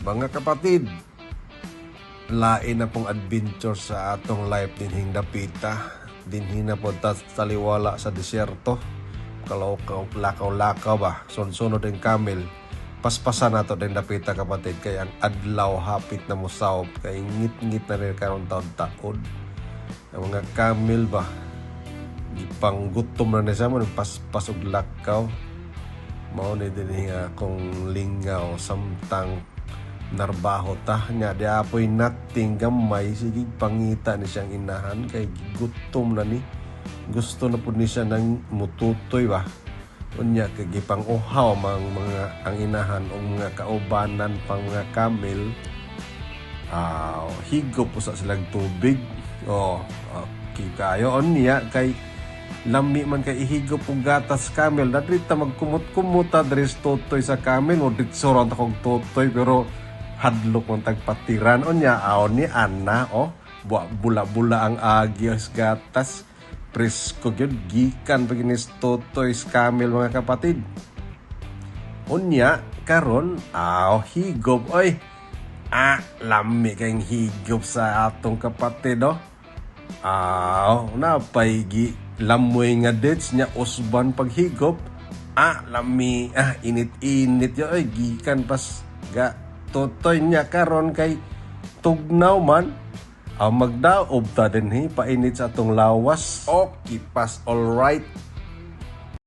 Mga kapatid, lain na pong adventure sa atong life dinhing dapita. Dinhi na po taliwala sa desyerto. Lakaw-lakaw ba? Sunod din kamel. Paspasan nato din dapita kapatid. Kaya ang adlaw hapit na musaw. Kaya ngit-ngit na rin karong taon-taon. Ang mga kamel ba? Ipanggutom na niya mo. Paspas og lakaw. Mauni din akong lingaw. Samtang narbaho ta nya di apoy nating gamay sige pangita ni siyang inahan kay gutom na ni gusto na pud ni siya nang mututoy ba unya kay gipang uhaw mga ang inahan o mga kaubanan pang mga kamel higop usa silang tubig okay kayo niya kay lami man kay ihigop og gatas kamel dadrita magkumot-kumuta dres tutoy sa kamel o ditso ra ta kog tutoy pero hadlok mong tagpatiran o niya ni Anna bula-bula ang agios gatas presko yun gikan paginis totoy kamel mga kapatid o niya karon higop lami kayong higop sa atong kapatid napay lamoy nga dates niya usban paghigop lami init-init yun gikan pas totoy niya karon kay tugnaw man magdaob ta dinhi painit sa atong lawas okay pas alright